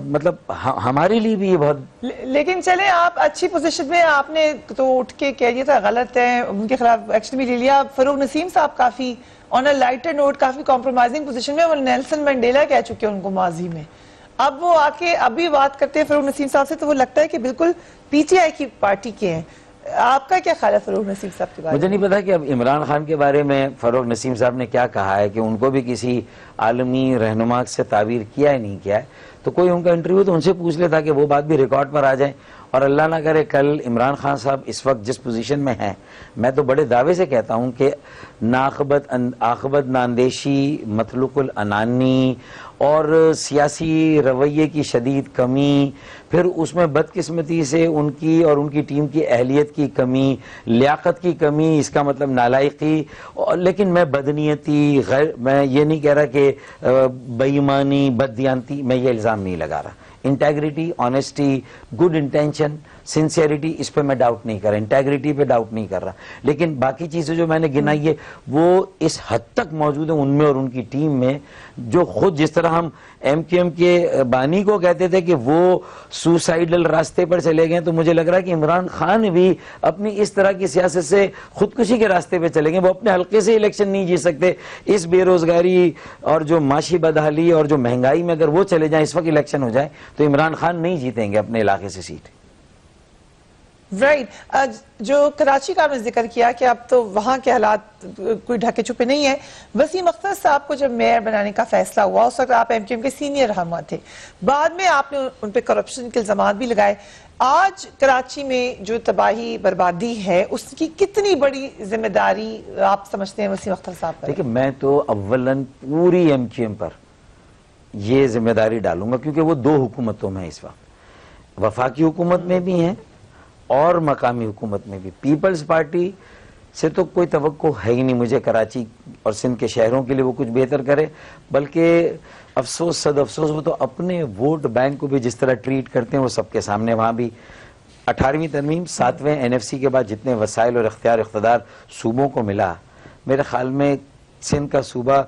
مطلب ہمارے لیے بھی یہ بہت، لیکن چلیں آپ اچھی پوزیشن میں، آپ نے تو اٹھ کے کہہ دیا تھا غلط ہے، ان کے خلاف ایکشن بھی لے لیا. فروغ نسیم صاحب کافی آن اے لائٹر نوٹ کافی کمپرومائزنگ پوزیشن میں، وہ نیلسن منڈیلا کہہ چکے ہیں ان کو ماضی میں، اب وہ آ کے ابھی بات کرتے ہیں فروغ نسیم صاحب سے تو وہ لگتا ہے کہ بالکل پی ٹی آئی کی پارٹی کے ہیں. آپ کا کیا خیال ہے فروغ نسیم صاحب کے بارے میں؟ مجھے نہیں پتا کہ اب عمران خان کے بارے میں فروغ نسیم صاحب نے کیا کہا ہے، کہ ان کو بھی کسی عالمی رہنما سے تعبیر کیا ہے نہیں کیا ہے، تو کوئی ان کا انٹرویو تو ان سے پوچھ لے تاکہ وہ بات بھی ریکارڈ پر آ جائیں. اور اللہ نہ کرے کل عمران خان صاحب اس وقت جس پوزیشن میں ہیں، میں تو بڑے دعوے سے کہتا ہوں کہ عاقبت ناندیشی، مطلق العنانی اور سیاسی رویے کی شدید کمی، پھر اس میں بدقسمتی سے ان کی اور ان کی ٹیم کی اہلیت کی کمی، لیاقت کی کمی، اس کا مطلب نالائقی. لیکن میں بدنیتی، میں یہ نہیں کہہ رہا کہ بے ایمانی، بددیانتی، میں یہ الزام نہیں لگا رہا. Integrity, honesty, good intention, sincerity, اس پہ میں ڈاؤٹ نہیں کر رہا، انٹیگریٹی پہ ڈاؤٹ نہیں کر رہا. لیکن باقی چیزیں جو میں نے گنائی ہے وہ اس حد تک موجود ہیں ان میں اور ان کی ٹیم میں، جو خود جس طرح ہم ایم کیو ایم کے بانی کو کہتے تھے کہ وہ سوسائڈل راستے پر چلے گئے، تو مجھے لگ رہا ہے کہ عمران خان بھی اپنی اس طرح کی سیاست سے خودکشی کے راستے پہ چلے گئے. وہ اپنے حلقے سے الیکشن نہیں جیت سکتے. اس بے روزگاری اور جو معاشی بدحالی اور جو مہنگائی میں اگر وہ چلے جائیں، اس وقت الیکشن ہو جائے تو عمران خان نہیں جیتیں گے اپنے علاقے سے سیٹ. رائٹ. جو کراچی کا میں ذکر کیا کہ اب تو وہاں کے حالات کوئی ڈھکے چھپے نہیں ہیں. وسیم اختر صاحب کو جب میئر بنانے کا فیصلہ ہوا اس وقت آپ ایم کیو ایم کے سینئر رہنما تھے، بعد میں آپ نے ان پہ کرپشن کے الزامات بھی لگائے. آج کراچی میں جو تباہی بربادی ہے اس کی کتنی بڑی ذمہ داری آپ سمجھتے ہیں وسیم اختر صاحب پر؟ دیکھیں میں تو اولاً پوری ایم کیو ایم پر یہ ذمہ داری ڈالوں گا، کیونکہ وہ دو حکومتوں میں اس وقت، وفاقی حکومت میں بھی ہیں اور مقامی حکومت میں بھی. پیپلز پارٹی سے تو کوئی توقع ہے ہی نہیں مجھے کراچی اور سندھ کے شہروں کے لیے وہ کچھ بہتر کرے، بلکہ افسوس صد افسوس وہ تو اپنے ووٹ بینک کو بھی جس طرح ٹریٹ کرتے ہیں وہ سب کے سامنے. وہاں بھی 18ویں ترمیم 7ویں این ایف سی کے بعد جتنے وسائل اور اقتدار صوبوں کو ملا، میرے خیال میں سندھ کا صوبہ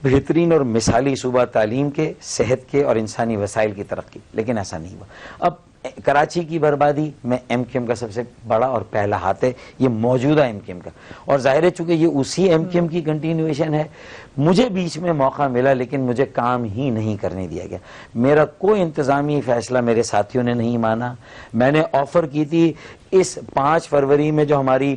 بہترین اور مثالی صوبہ تعلیم کے، صحت کے اور انسانی وسائل کی ترقی، لیکن ایسا نہیں ہوا. اب کراچی کی بربادی میں ایم کیو ایم کا سب سے بڑا اور پہلا ہاتھ ہے، یہ موجودہ ایم کیو ایم کا، اور ظاہر ہے چونکہ یہ اسی ایم کیو ایم کی کنٹینیویشن ہے. مجھے بیچ میں موقع ملا لیکن مجھے کام ہی نہیں کرنے دیا گیا. میرا کوئی انتظامی فیصلہ میرے ساتھیوں نے نہیں مانا. میں نے آفر کی تھی اس 5 فروری میں جو ہماری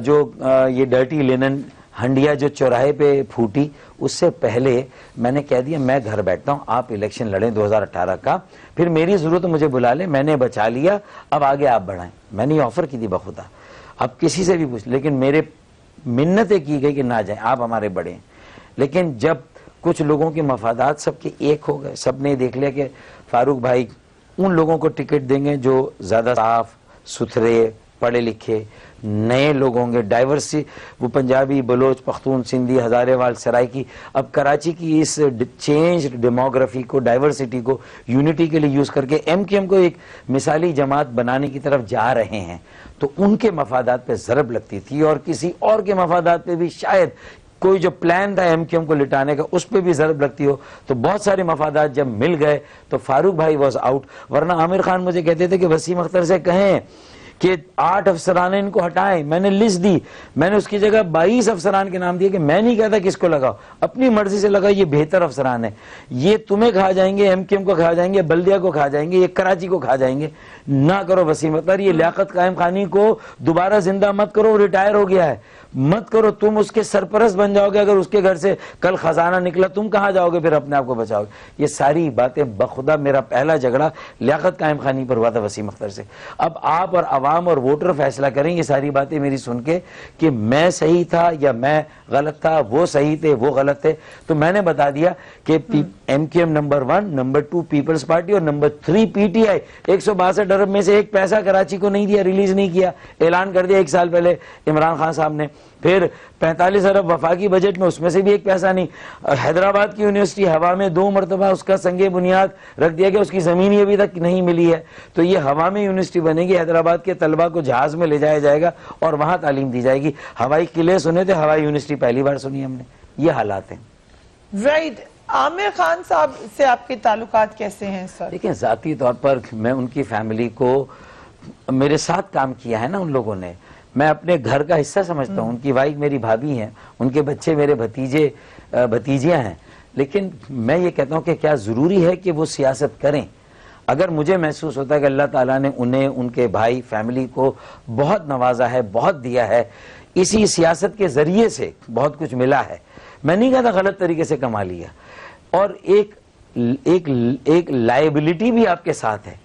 جو یہ ڈرٹی لینن ہنڈیا جو چوراہے پہ پھوٹی، اس سے پہلے میں نے کہہ دیا میں گھر بیٹھتا ہوں، آپ الیکشن لڑیں 2018 کا، پھر میری ضرورت مجھے بلا لیں، میں نے بچا لیا، اب آگے آپ بڑھائیں. میں نے یہ آفر کی تھی بخدا، اب کسی سے بھی پوچھ، لیکن میرے منتیں کی گئی کہ نہ جائیں، آپ ہمارے بڑے ہیں. لیکن جب کچھ لوگوں کے مفادات سب کے ایک ہو گئے، سب نے دیکھ لیا کہ فاروق بھائی ان لوگوں کو ٹکٹ دیں گے جو زیادہ صاف ستھرے پڑھے لکھے نئے لوگ ہوں گے، ڈائیورسی، وہ پنجابی، بلوچ، پختون، سندھی، ہزارے وال، سرائکی، اب کراچی کی اس چینج ڈیموگرافی کو، ڈائیورسٹی کو یونٹی کے لیے یوز کر کے ایم کیو ایم کو ایک مثالی جماعت بنانے کی طرف جا رہے ہیں، تو ان کے مفادات پہ ضرب لگتی تھی، اور کسی اور کے مفادات پہ بھی شاید کوئی جو پلان تھا ایم کیو ایم کو لٹانے کا اس پہ بھی ضرب لگتی ہو، تو بہت سارے مفادات جب مل گئے تو فاروق بھائی واز آؤٹ. ورنہ عامر خان مجھے کہتے تھے کہ وسیم اختر سے کہیں کہ 8 افسران ان کو ہٹائیں، میں نے لسٹ دی، میں نے اس کی جگہ 22 افسران کے نام دیے کہ میں نہیں کہتا کس کو لگاؤ، اپنی مرضی سے لگاؤ، یہ بہتر افسران ہیں، یہ تمہیں کھا جائیں گے، ایم کیو ایم کو کھا جائیں گے، بلدیہ کو کھا جائیں گے، یہ کراچی کو کھا جائیں گے. نہ کرو وسیم اختر، یہ لیاقت قائم خانی کو دوبارہ زندہ مت کرو، ریٹائر ہو گیا ہے، مت کرو، تم اس کے سرپرست بن جاؤ گے. اگر اس کے گھر سے کل خزانہ نکلا تم کہاں جاؤ گے پھر اپنے آپ کو بچاؤ گے؟ یہ ساری باتیں بخدا میرا پہلا جھگڑا لیاقت قائم خانی پر ہوا تھا وسیم اختر سے. اب آپ اور عوام اور ووٹر فیصلہ کریں یہ ساری باتیں میری سن کے کہ میں صحیح تھا یا میں غلط تھا، وہ صحیح تھے وہ غلط تھے. تو میں نے بتا دیا کہ ایم کیو M number 1، number 2 Peoples Party اور نمبر 3 پی ٹی آئی. 162 ارب میں سے ایک پیسہ کراچی کو نہیں دیا، ریلیز نہیں کیا، اعلان کر دیا 1 سال پہلے عمران خان صاحب نے. پھر 45 ارب وفاقی بجٹ میں، اس میں سے بھی ایک پیسہ نہیں. حیدرآباد کی یونیورسٹی ہوا میں 2 مرتبہ اس کا سنگ بنیاد رکھ دیا گیا، اس کی زمین ہی ابھی تک نہیں ملی ہے. تو یہ ہوا میں یونیورسٹی بنے گی، حیدرآباد کے طلبہ کو جہاز میں لے جایا جائے گا اور وہاں تعلیم دی جائے گی. ہوائی قلعے سنے تھے، ہوائی یونیورسٹی پہلی بار سنی ہم نے. یہ حالات ہیں. رائٹ. عامر خان صاحب سے آپ کے تعلقات کیسے ہیں سر؟ دیکھیں ذاتی طور پر میں ان کی فیملی کو، میرے ساتھ کام کیا ہے نا ان لوگوں نے، میں اپنے گھر کا حصہ سمجھتا ہوں. ان کی وائف میری بھابھی ہیں، ان کے بچے میرے بھتیجے بھتیجیاں ہیں. لیکن میں یہ کہتا ہوں کہ کیا ضروری ہے کہ وہ سیاست کریں؟ اگر مجھے محسوس ہوتا ہے کہ اللہ تعالیٰ نے انہیں، ان کے بھائی، فیملی کو بہت نوازا ہے، بہت دیا ہے، اسی سیاست کے ذریعے سے بہت کچھ ملا ہے، میں نہیں کہتا غلط طریقے سے کما لیا، اور ایک لائبلٹی بھی آپ کے ساتھ ہے،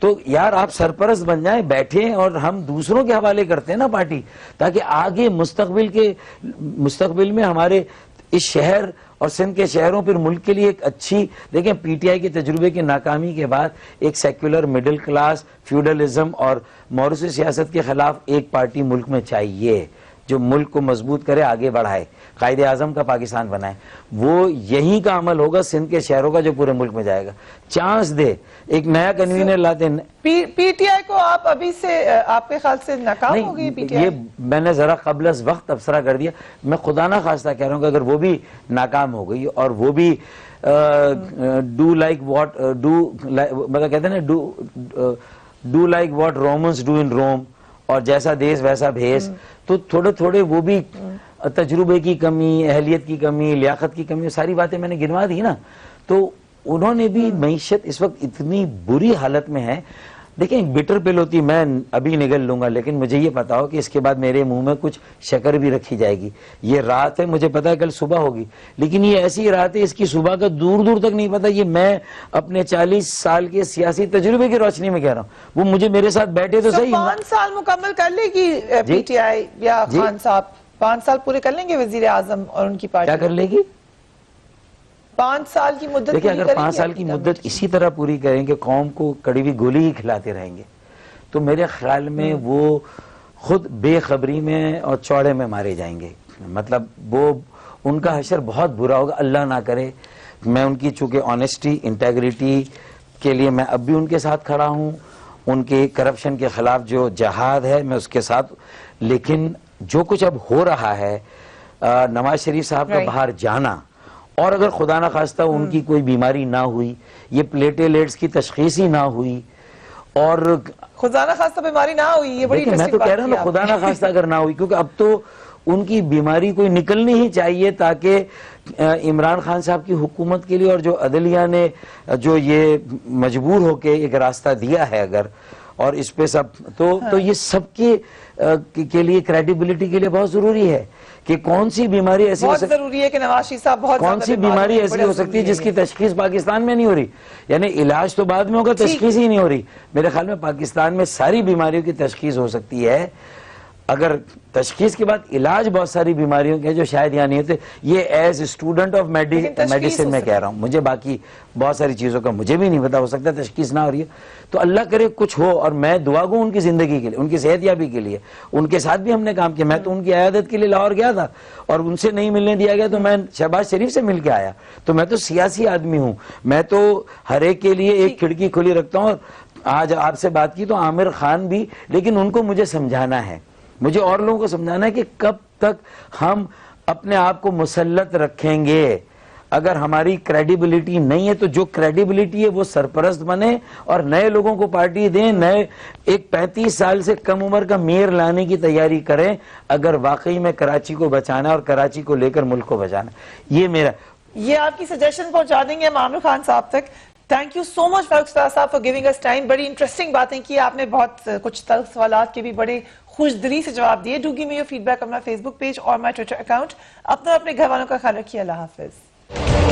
تو یار آپ سرپرست بن جائیں، بیٹھیں، اور ہم دوسروں کے حوالے کرتے ہیں نا پارٹی، تاکہ آگے مستقبل میں ہمارے اس شہر اور سندھ کے شہروں پھر ملک کے لیے ایک اچھی، دیکھیں پی ٹی آئی کے تجربے کی ناکامی کے بعد ایک سیکولر مڈل کلاس فیوڈلزم اور موروثی سیاست کے خلاف ایک پارٹی ملک میں چاہیے جو ملک کو مضبوط کرے، آگے بڑھائے، قائد اعظم کا پاکستان بنائے. وہ یہی کا عمل ہوگا سندھ کے شہروں کا جو پورے ملک میں جائے گا. چانس دے، ایک نیا کنوینر لاتے. پی ٹی آئی کو آپ ابھی سے، آپ کے خیال سے ناکام ہو گئی پی ٹی آئی؟ یہ میں نے ذرا قبل از وقت تبصرہ کر دیا. میں خدا نہ خواستہ کہہ رہا ہوں کہ اگر وہ بھی ناکام ہو گئی اور وہ بھی ڈو لائک واٹ مطلب کہتے ہیں نا do like what Romans do in Rome, اور جیسا دیس ویسا بھیس، تو تھوڑے تھوڑے وہ بھی تجربے کی کمی، اہلیت کی کمی، لیاقت کی کمی، ساری باتیں میں نے گنوا دی نا. تو انہوں نے بھی، معیشت اس وقت اتنی بری حالت میں ہے. دیکھیں ایک بٹر پل ہوتی، میں ابھی نگل لوں گا، لیکن مجھے یہ پتا ہو کہ اس کے بعد میرے منہ میں کچھ شکر بھی رکھی جائے گی. یہ رات ہے، مجھے پتا ہے کل صبح ہوگی، لیکن یہ ایسی رات ہے اس کی صبح کا دور دور تک نہیں پتا. یہ میں اپنے 40 سال کے سیاسی تجربے کی روشنی میں کہہ رہا ہوں. وہ مجھے میرے ساتھ بیٹھے تو صحیح. 5 سال مکمل کر لے گی پی ٹی آئی یا خان صاحب 5 سال پورے کر لیں گے وزیر اعظم اور ان کی پارٹی؟ کیا کر لے گی؟ 5 سال کی مدت. دیکھیں اگر 5 سال کی مدت اسی طرح پوری کریں کہ قوم کو کڑی ہوئی گولی ہی کھلاتے رہیں گے، تو میرے خیال میں وہ خود بے خبری میں اور چوڑے میں مارے جائیں گے. مطلب وہ ان کا حشر بہت برا ہوگا، اللہ نہ کرے. میں ان کی چونکہ آنیسٹی، انٹیگریٹی کے لیے میں اب بھی ان کے ساتھ کھڑا ہوں، ان کے کرپشن کے خلاف جو جہاد ہے میں اس کے ساتھ. لیکن جو کچھ اب ہو رہا ہے، نواز شریف صاحب کا باہر جانا، اور اگر خدا نہ خواستہ ان کی کوئی بیماری نہ ہوئی، یہ پلیٹلیٹس کی تشخیص ہی نہ ہوئی، اور خدا نہ خواستہ بیماری نہ ہوئی، یہ بڑی میں تو کہہ رہا ہوں خدا نہ خواستہ اگر نہ ہوئی، کیونکہ اب تو ان کی بیماری کوئی نکلنی ہی چاہیے، تاکہ عمران خان صاحب کی حکومت کے لیے، اور جو عدلیہ نے جو یہ مجبور ہو کے ایک راستہ دیا ہے اگر، اور اس پہ سب تو یہ سب کے لیے کریڈیبلٹی کے لیے بہت ضروری ہے کہ کون سی بیماری ایسی ہو سکتی ہے، ضروری ہے کہ نواز شریف صاحب بہت کون سی بیماری ایسی ہو سکتی ہے جس کی تشخیص پاکستان میں نہیں ہو رہی. یعنی علاج تو بعد میں ہوگا، تشخیص ہی نہیں ہو رہی. میرے خیال میں پاکستان میں ساری بیماریوں کی تشخیص ہو سکتی ہے اگر تشخیص کے بعد علاج بہت ساری بیماریوں کے جو شاید یہاں نہیں ہوتے، یہ ایز اسٹوڈنٹ آف میڈیسن میں کہہ رہا ہوں، مجھے باقی بہت ساری چیزوں کا مجھے بھی نہیں پتا، ہو سکتا ہے تشخیص نہ ہو رہی ہے، تو اللہ کرے کچھ ہو، اور میں دعا گو ان کی زندگی کے لیے، ان کی صحت یابی کے لیے. ان کے ساتھ بھی ہم نے کام کیا، میں تو ان کی عیادت کے لیے لاہور گیا تھا اور ان سے نہیں ملنے دیا گیا تو میں شہباز شریف سے مل کے آیا. تو میں تو سیاسی آدمی ہوں، میں تو ہر ایک کے لیے ایک کھڑکی کھلی رکھتا ہوں. اور آج آپ سے بات کی تو عامر خان بھی، لیکن ان کو مجھے سمجھانا ہے، مجھے اور لوگوں کو سمجھانا ہے کہ کب تک ہم اپنے آپ کو مسلط رکھیں گے. اگر ہماری کریڈیبلٹی نہیں ہے تو جو کریڈیبلٹی ہے وہ سرپرست بنے اور نئے لوگوں کو پارٹی دیں، نئے ایک 35 سال سے کم عمر کا میئر لانے کی تیاری کریں اگر واقعی میں کراچی کو بچانا ہے اور کراچی کو لے کر ملک کو بچانا ہے. یہ آپ کی سجیشن پہنچا دیں گے عامر خان صاحب تک. تھینک یو سو مچ فاروق ستار صاحب فار گیونگ اس ٹائم. بڑی انٹرسٹنگ باتیں کی آپ نے، بہت کچھ تلخ سوالات کے بھی بڑے خوش دلی سے جواب دیے. Do give me your feedback on my Facebook page اور مائی ٹویٹر اکاؤنٹ. اپنا اپنے گھر والوں کا خیال رکھیے. اللہ حافظ.